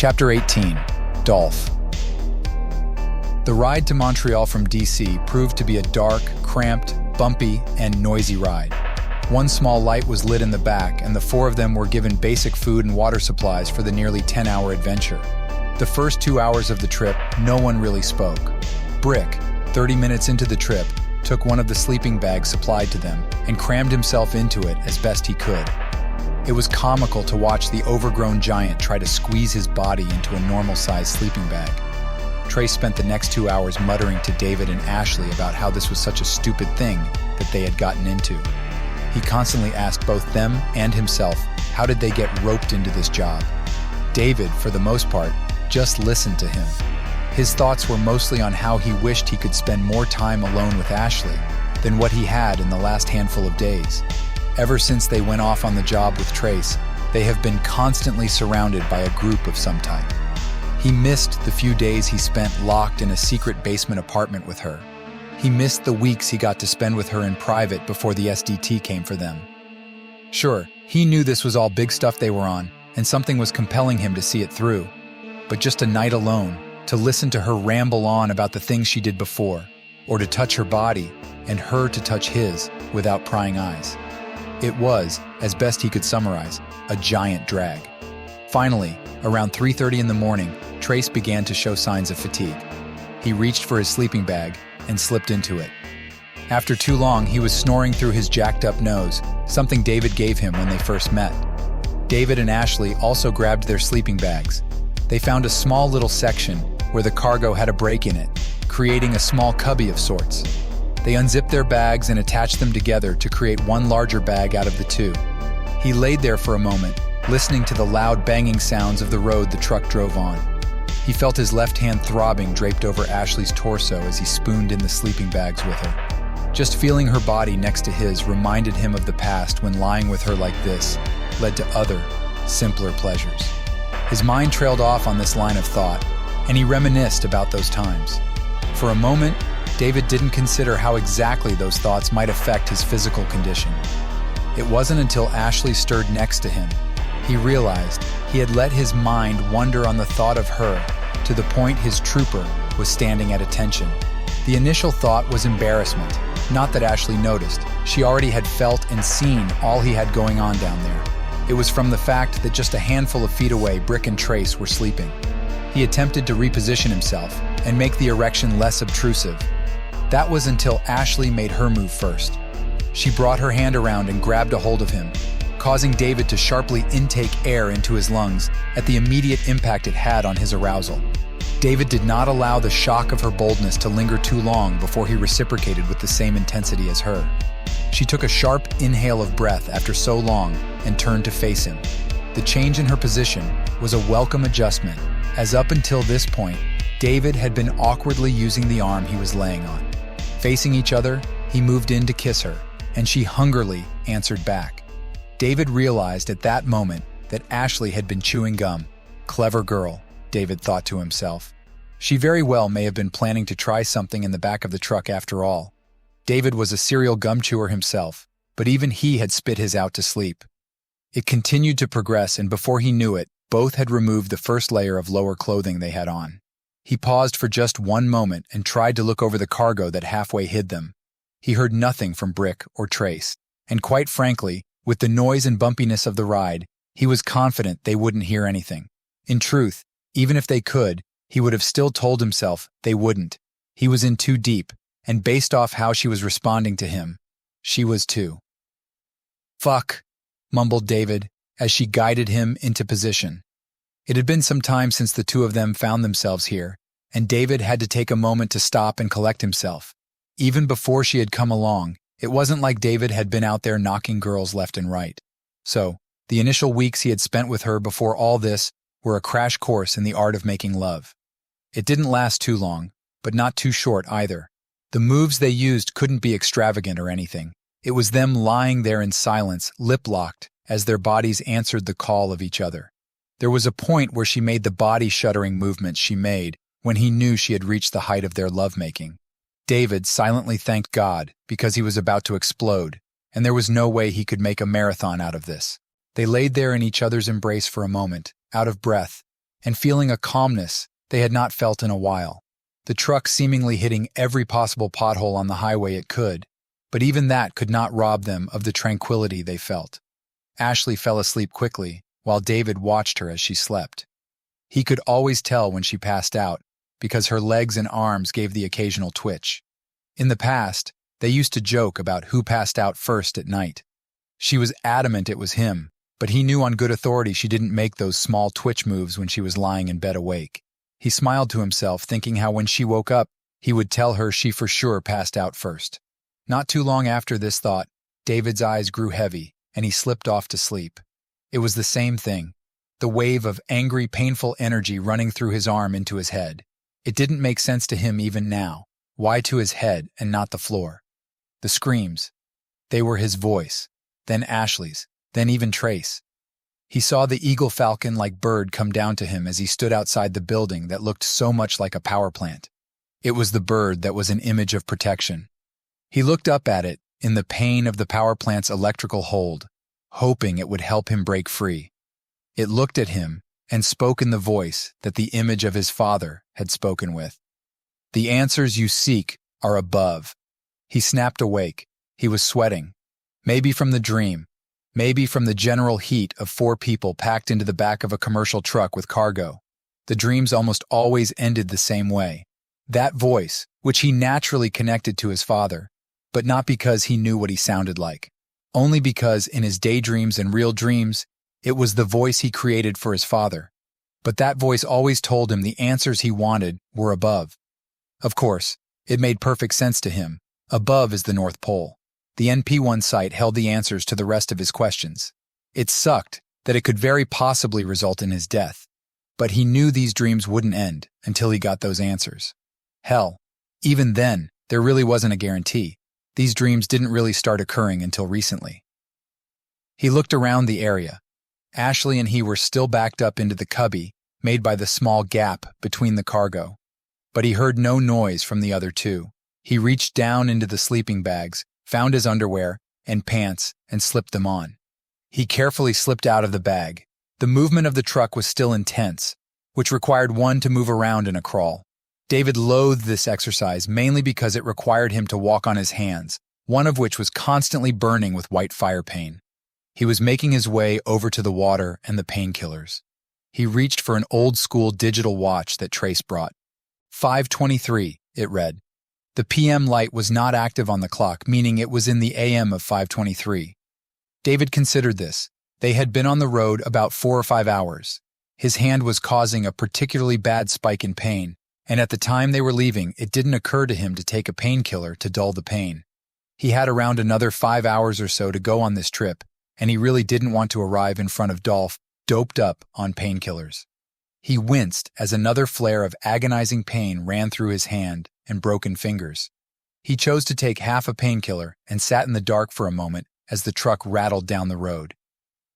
Chapter 18, Dolf. The ride to Montreal from DC proved to be a dark, cramped, bumpy, and noisy ride. One small light was lit in the back, and the four of them were given basic food and water supplies for the nearly 10-hour adventure. The first 2 hours of the trip, no one really spoke. Brick, 30 minutes into the trip, took one of the sleeping bags supplied to them and crammed himself into it as best he could. It was comical to watch the overgrown giant try to squeeze his body into a normal-sized sleeping bag. Trace spent the next 2 hours muttering to David and Ashley about how this was such a stupid thing that they had gotten into. He constantly asked both them and himself, how did they get roped into this job? David, for the most part, just listened to him. His thoughts were mostly on how he wished he could spend more time alone with Ashley than what he had in the last handful of days. Ever since they went off on the job with Trace, they have been constantly surrounded by a group of some type. He missed the few days he spent locked in a secret basement apartment with her. He missed the weeks he got to spend with her in private before the SDT came for them. Sure, he knew this was all big stuff they were on, and something was compelling him to see it through. But just a night alone, to listen to her ramble on about the things she did before, or to touch her body, and her to touch his, without prying eyes. It was, as best he could summarize, a giant drag. Finally, around 3:30 in the morning, Trace began to show signs of fatigue. He reached for his sleeping bag and slipped into it. After too long, he was snoring through his jacked-up nose, something David gave him when they first met. David and Ashley also grabbed their sleeping bags. They found a small little section where the cargo had a break in it, creating a small cubby of sorts. They unzipped their bags and attached them together to create one larger bag out of the two. He laid there for a moment, listening to the loud banging sounds of the road the truck drove on. He felt his left hand throbbing draped over Ashley's torso as he spooned in the sleeping bags with her. Just feeling her body next to his reminded him of the past when lying with her like this led to other, simpler pleasures. His mind trailed off on this line of thought, and he reminisced about those times. For a moment, David didn't consider how exactly those thoughts might affect his physical condition. It wasn't until Ashley stirred next to him he realized he had let his mind wander on the thought of her to the point his trooper was standing at attention. The initial thought was embarrassment, not that Ashley noticed. She already had felt and seen all he had going on down there. It was from the fact that just a handful of feet away, Brick and Trace were sleeping. He attempted to reposition himself and make the erection less obtrusive. That was until Ashley made her move first. She brought her hand around and grabbed a hold of him, causing David to sharply intake air into his lungs at the immediate impact it had on his arousal. David did not allow the shock of her boldness to linger too long before he reciprocated with the same intensity as her. She took a sharp inhale of breath after so long and turned to face him. The change in her position was a welcome adjustment, as up until this point, David had been awkwardly using the arm he was laying on. Facing each other, he moved in to kiss her, and she hungrily answered back. David realized at that moment that Ashley had been chewing gum. Clever girl, David thought to himself. She very well may have been planning to try something in the back of the truck after all. David was a serial gum chewer himself, but even he had spit his out to sleep. It continued to progress, and before he knew it, both had removed the first layer of lower clothing they had on. He paused for just one moment and tried to look over the cargo that halfway hid them. He heard nothing from Brick or Trace, and quite frankly, with the noise and bumpiness of the ride, he was confident they wouldn't hear anything. In truth, even if they could, he would have still told himself they wouldn't. He was in too deep, and based off how she was responding to him, she was too. "Fuck," mumbled David as she guided him into position. It had been some time since the two of them found themselves here, and David had to take a moment to stop and collect himself. Even before she had come along, it wasn't like David had been out there knocking girls left and right. So, the initial weeks he had spent with her before all this were a crash course in the art of making love. It didn't last too long, but not too short either. The moves they used couldn't be extravagant or anything. It was them lying there in silence, lip-locked, as their bodies answered the call of each other. There was a point where she made the body-shuddering movements she made when he knew she had reached the height of their lovemaking. David silently thanked God because he was about to explode, and there was no way he could make a marathon out of this. They laid there in each other's embrace for a moment, out of breath, and feeling a calmness they had not felt in a while. The truck seemingly hitting every possible pothole on the highway it could, but even that could not rob them of the tranquility they felt. Ashley fell asleep quickly, while David watched her as she slept. He could always tell when she passed out, because her legs and arms gave the occasional twitch. In the past, they used to joke about who passed out first at night. She was adamant it was him, but he knew on good authority she didn't make those small twitch moves when she was lying in bed awake. He smiled to himself, thinking how when she woke up, he would tell her she for sure passed out first. Not too long after this thought, David's eyes grew heavy, and he slipped off to sleep. It was the same thing, the wave of angry, painful energy running through his arm into his head. It didn't make sense to him even now. Why to his head and not the floor? The screams. They were his voice, then Ashley's, then even Trace. He saw the eagle-falcon-like bird come down to him as he stood outside the building that looked so much like a power plant. It was the bird that was an image of protection. He looked up at it, in the pain of the power plant's electrical hold, hoping it would help him break free. It looked at him and spoke in the voice that the image of his father had spoken with. The answers you seek are above. He snapped awake. He was sweating. Maybe from the dream. Maybe from the general heat of 4 people packed into the back of a commercial truck with cargo. The dreams almost always ended the same way. That voice, which he naturally connected to his father, but not because he knew what he sounded like. Only because in his daydreams and real dreams, it was the voice he created for his father. But that voice always told him the answers he wanted were above. Of course, it made perfect sense to him. Above is the North Pole. The NP1 site held the answers to the rest of his questions. It sucked that it could very possibly result in his death, but he knew these dreams wouldn't end until he got those answers. Hell, even then, there really wasn't a guarantee. These dreams didn't really start occurring until recently. He looked around the area. Ashley and he were still backed up into the cubby made by the small gap between the cargo. But he heard no noise from the other 2. He reached down into the sleeping bags, found his underwear and pants, and slipped them on. He carefully slipped out of the bag. The movement of the truck was still intense, which required one to move around in a crawl. David loathed this exercise mainly because it required him to walk on his hands, one of which was constantly burning with white fire pain. He was making his way over to the water and the painkillers. He reached for an old-school digital watch that Trace brought. 5:23, it read. The PM light was not active on the clock, meaning it was in the AM of 5:23. David considered this. They had been on the road about 4 or 5 hours. His hand was causing a particularly bad spike in pain, and at the time they were leaving, it didn't occur to him to take a painkiller to dull the pain. He had around another 5 hours or so to go on this trip, and he really didn't want to arrive in front of Dolf, doped up on painkillers. He winced as another flare of agonizing pain ran through his hand and broken fingers. He chose to take half a painkiller and sat in the dark for a moment as the truck rattled down the road.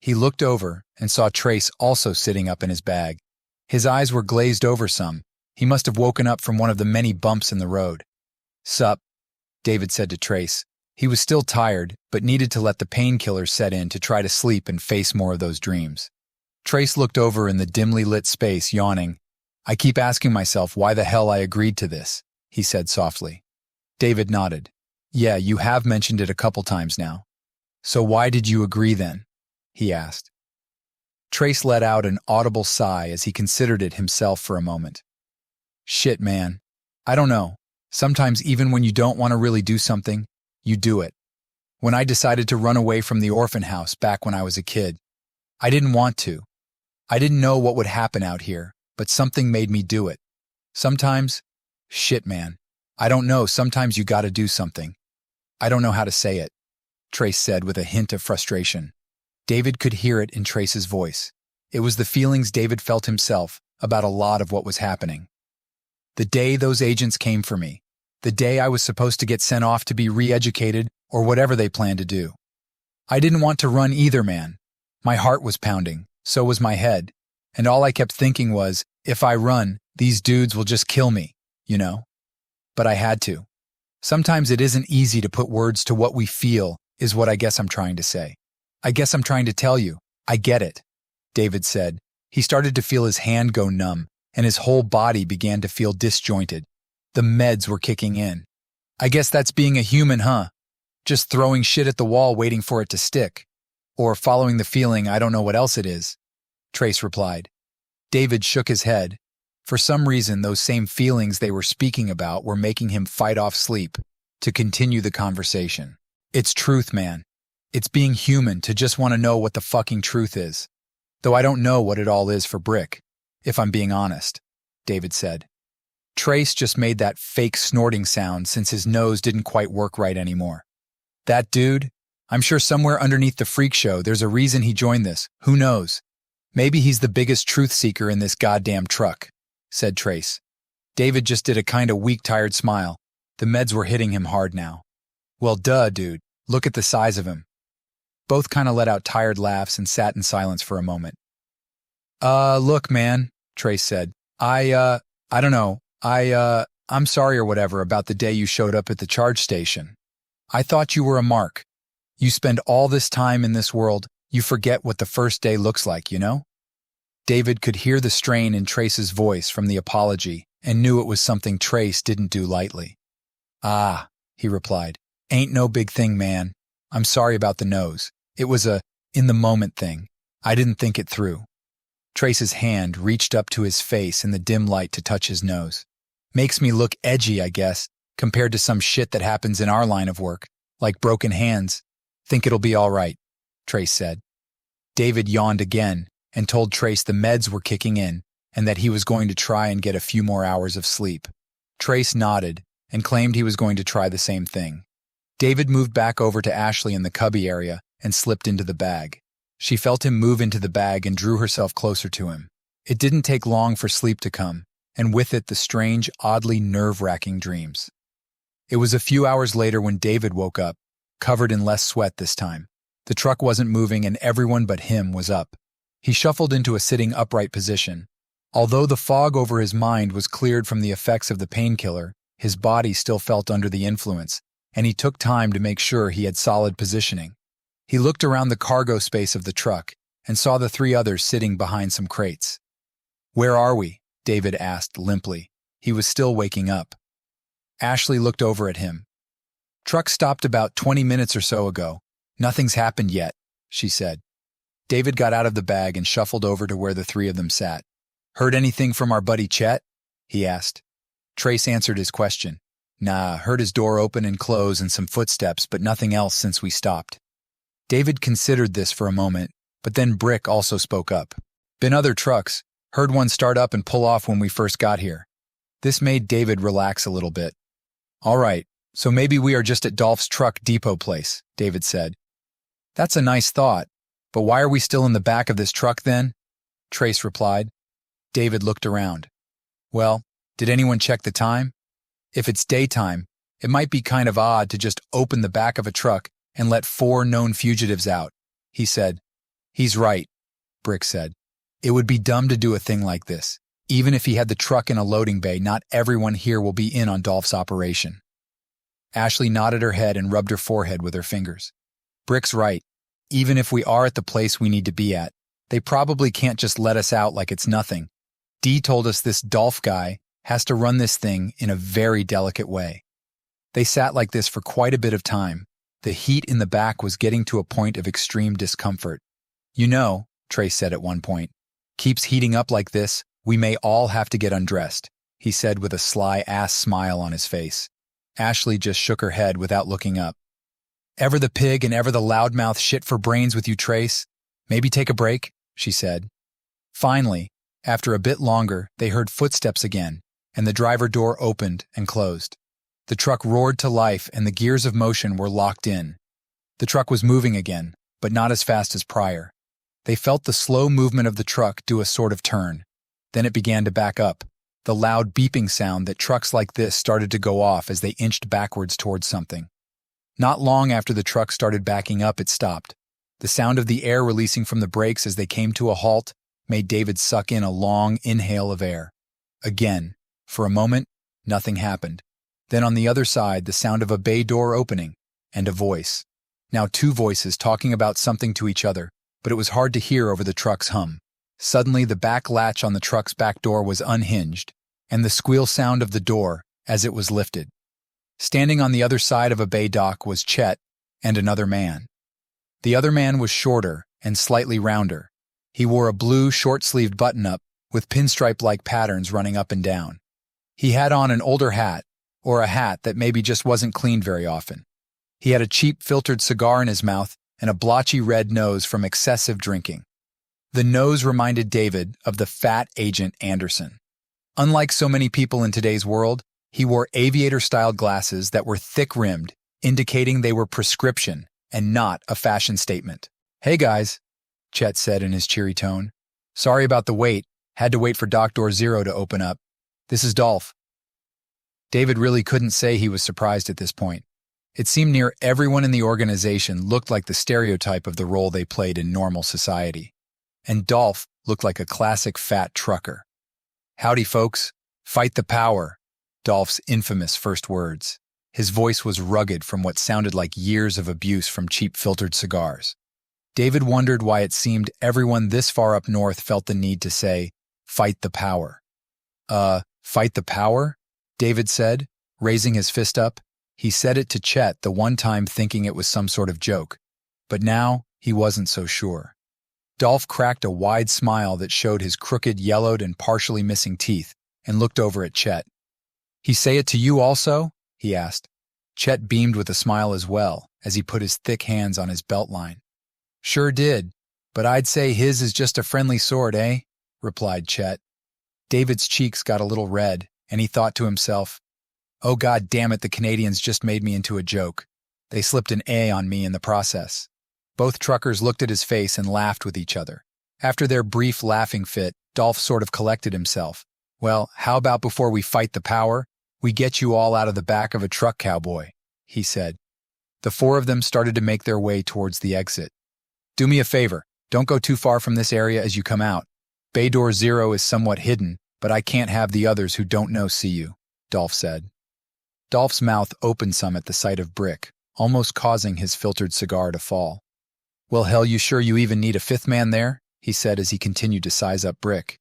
He looked over and saw Trace also sitting up in his bag. His eyes were glazed over some. He must have woken up from one of the many bumps in the road. "Sup," David said to Trace. He was still tired, but needed to let the painkillers set in to try to sleep and face more of those dreams. Trace looked over in the dimly lit space, yawning. "I keep asking myself why the hell I agreed to this," he said softly. David nodded. "Yeah, you have mentioned it a couple times now. So why did you agree then?" he asked. Trace let out an audible sigh as he considered it himself for a moment. "Shit, man. I don't know. Sometimes even when you don't want to really do something, you do it. When I decided to run away from the orphan house back when I was a kid, I didn't want to. I didn't know what would happen out here, but something made me do it. Sometimes, shit, man. I don't know, sometimes you gotta do something. I don't know how to say it," Trace said with a hint of frustration. David could hear it in Trace's voice. It was the feelings David felt himself about a lot of what was happening. The day those agents came for me, the day I was supposed to get sent off to be re-educated or whatever they planned to do. I didn't want to run either, man. My heart was pounding, so was my head, and all I kept thinking was, if I run, these dudes will just kill me, you know? But I had to. Sometimes it isn't easy to put words to what we feel, is what I guess I'm trying to say. I guess I'm trying to tell you, I get it," David said. He started to feel his hand go numb, and his whole body began to feel disjointed. The meds were kicking in. I guess that's being a human, huh? Just throwing shit at the wall waiting for it to stick. Or following the feeling, I don't know what else it is, Trace replied. David shook his head. For some reason, those same feelings they were speaking about were making him fight off sleep to continue the conversation. It's truth, man. It's being human to just want to know what the fucking truth is. Though I don't know what it all is for Brick, if I'm being honest, David said. Trace just made that fake snorting sound since his nose didn't quite work right anymore. That dude? I'm sure somewhere underneath the freak show there's a reason he joined this. Who knows? Maybe he's the biggest truth seeker in this goddamn truck, said Trace. David just did a kind of weak, tired smile. The meds were hitting him hard now. Well, duh, dude. Look at the size of him. Both kind of let out tired laughs and sat in silence for a moment. Look, man, Trace said. I don't know. I'm sorry or whatever about the day you showed up at the charge station. I thought you were a mark. You spend all this time in this world, you forget what the first day looks like, you know? David could hear the strain in Trace's voice from the apology and knew it was something Trace didn't do lightly. Ah, he replied. Ain't no big thing, man. I'm sorry about the nose. It was a in-the-moment thing. I didn't think it through. Trace's hand reached up to his face in the dim light to touch his nose. Makes me look edgy, I guess, compared to some shit that happens in our line of work, like broken hands. Think it'll be all right, Trace said. David yawned again and told Trace the meds were kicking in and that he was going to try and get a few more hours of sleep. Trace nodded and claimed he was going to try the same thing. David moved back over to Ashley in the cubby area and slipped into the bag. She felt him move into the bag and drew herself closer to him. It didn't take long for sleep to come, and with it the strange, oddly nerve-wracking dreams. It was a few hours later when David woke up, covered in less sweat this time. The truck wasn't moving and everyone but him was up. He shuffled into a sitting upright position. Although the fog over his mind was cleared from the effects of the painkiller, his body still felt under the influence, and he took time to make sure he had solid positioning. He looked around the cargo space of the truck and saw the three others sitting behind some crates. Where are we? David asked limply. He was still waking up. Ashley looked over at him. Truck stopped about 20 minutes or so ago. Nothing's happened yet, she said. David got out of the bag and shuffled over to where the three of them sat. Heard anything from our buddy Chet? He asked. Trace answered his question. Nah, heard his door open and close and some footsteps, but nothing else since we stopped. David considered this for a moment, but then Brick also spoke up. Been other trucks. Heard one start up and pull off when we first got here. This made David relax a little bit. All right, so maybe we are just at Dolph's truck depot place, David said. That's a nice thought, but why are we still in the back of this truck then? Trace replied. David looked around. Well, did anyone check the time? If it's daytime, it might be kind of odd to just open the back of a truck and let 4 known fugitives out, he said. He's right, Brick said. It would be dumb to do a thing like this. Even if he had the truck in a loading bay, not everyone here will be in on Dolph's operation. Ashley nodded her head and rubbed her forehead with her fingers. Brick's right. Even if we are at the place we need to be at, they probably can't just let us out like it's nothing. Dee told us this Dolf guy has to run this thing in a very delicate way. They sat like this for quite a bit of time. The heat in the back was getting to a point of extreme discomfort. You know, Trace said at one point, keeps heating up like this, we may all have to get undressed, he said with a sly ass smile on his face. Ashley just shook her head without looking up. Ever the pig and ever the loudmouth shit for brains with you, Trace? Maybe take a break, she said. Finally, after a bit longer, they heard footsteps again, and the driver door opened and closed. The truck roared to life and the gears of motion were locked in. The truck was moving again, but not as fast as prior. They felt the slow movement of the truck do a sort of turn. Then it began to back up. The loud beeping sound that trucks like this started to go off as they inched backwards towards something. Not long after the truck started backing up, it stopped. The sound of the air releasing from the brakes as they came to a halt made David suck in a long inhale of air. Again, for a moment, nothing happened. Then on the other side, the sound of a bay door opening, and a voice. Now 2 voices talking about something to each other, but it was hard to hear over the truck's hum. Suddenly, the back latch on the truck's back door was unhinged, and the squeal sound of the door as it was lifted. Standing on the other side of a bay dock was Chet and another man. The other man was shorter and slightly rounder. He wore a blue, short-sleeved button-up with pinstripe-like patterns running up and down. He had on an older hat, or a hat that maybe just wasn't cleaned very often. He had a cheap filtered cigar in his mouth and a blotchy red nose from excessive drinking. The nose reminded David of the fat Agent Anderson. Unlike so many people in today's world, he wore aviator-styled glasses that were thick-rimmed, indicating they were prescription and not a fashion statement. "Hey guys," Chet said in his cheery tone. "Sorry about the wait. Had to wait for dock door 0 to open up. This is Dolf." David really couldn't say he was surprised at this point. It seemed near everyone in the organization looked like the stereotype of the role they played in normal society. And Dolf looked like a classic fat trucker. "Howdy, folks. Fight the power," Dolf's infamous first words. His voice was rugged from what sounded like years of abuse from cheap filtered cigars. David wondered why it seemed everyone this far up north felt the need to say, "Fight the power." Fight the power?" David said, raising his fist up. He said it to Chet the one time thinking it was some sort of joke, but now he wasn't so sure. Dolf cracked a wide smile that showed his crooked, yellowed, and partially missing teeth and looked over at Chet. "He say it to you also?" he asked. Chet beamed with a smile as well as he put his thick hands on his belt line. "Sure did, but I'd say his is just a friendly sort, eh?" replied Chet. David's cheeks got a little red, and he thought to himself, "Oh God damn it, the Canadians just made me into a joke. They slipped an A on me in the process." Both truckers looked at his face and laughed with each other. After their brief laughing fit, Dolf sort of collected himself. "Well, how about before we fight the power, we get you all out of the back of a truck, cowboy," he said. The four of them started to make their way towards the exit. "Do me a favor, don't go too far from this area as you come out. Bay door 0 is somewhat hidden, but I can't have the others who don't know see you," Dolf said. Dolf's mouth opened some at the sight of Brick, almost causing his filtered cigar to fall. "Well, hell, you sure you even need a fifth man there?" he said as he continued to size up Brick.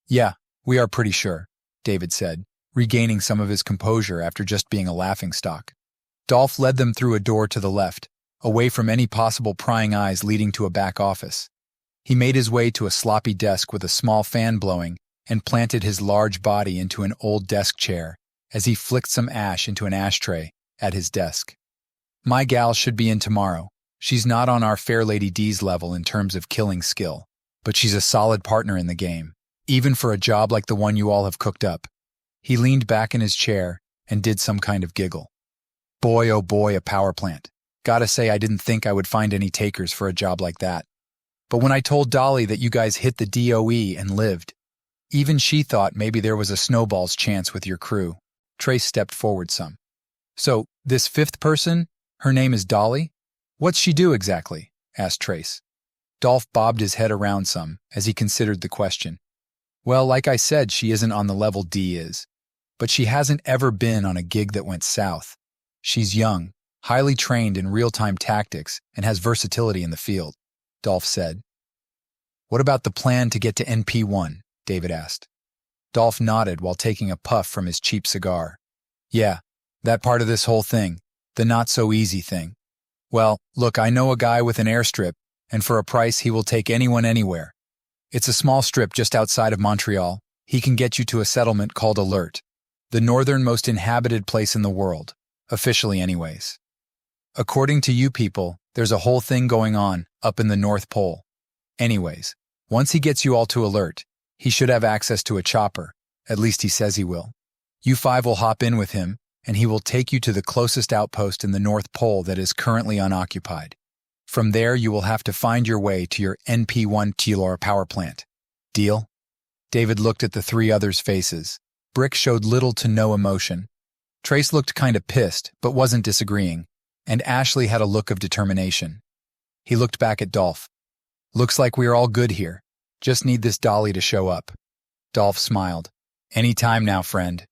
"Yeah, we are pretty sure," David said, regaining some of his composure after just being a laughingstock. Dolf led them through a door to the left, away from any possible prying eyes leading to a back office. He made his way to a sloppy desk with a small fan blowing and planted his large body into an old desk chair as he flicked some ash into an ashtray at his desk. "My gal should be in tomorrow. She's not on our Fair Lady D's level in terms of killing skill, but she's a solid partner in the game, even for a job like the one you all have cooked up." He leaned back in his chair and did some kind of giggle. "Boy, oh boy, a power plant. Gotta say I didn't think I would find any takers for a job like that. But when I told Dolly that you guys hit the DOE and lived, even she thought maybe there was a snowball's chance with your crew." Trace stepped forward some. "So, this fifth person, her name is Dolly? What's she do exactly?" asked Trace. Dolf bobbed his head around some as he considered the question. "Well, like I said, she isn't on the level D is. But she hasn't ever been on a gig that went south. She's young, highly trained in real-time tactics, and has versatility in the field," Dolf said. "What about the plan to get to NP1? David asked. Dolf nodded while taking a puff from his cheap cigar. "Yeah, that part of this whole thing, the not-so-easy thing. Well, look, I know a guy with an airstrip, and for a price he will take anyone anywhere. It's a small strip just outside of Montreal. He can get you to a settlement called Alert, the northernmost inhabited place in the world, officially anyways. According to you people, there's a whole thing going on up in the North Pole. Anyways, once he gets you all to Alert, he should have access to a chopper, at least he says he will. You five will hop in with him, and he will take you to the closest outpost in the North Pole that is currently unoccupied. From there, you will have to find your way to your NP1 Telor power plant. Deal?" David looked at the three others' faces. Brick showed little to no emotion. Trace looked kind of pissed, but wasn't disagreeing, and Ashley had a look of determination. He looked back at Dolf. "Looks like we are all good here. Just need this Dolly to show up." Dolf smiled. "Any time now, friend.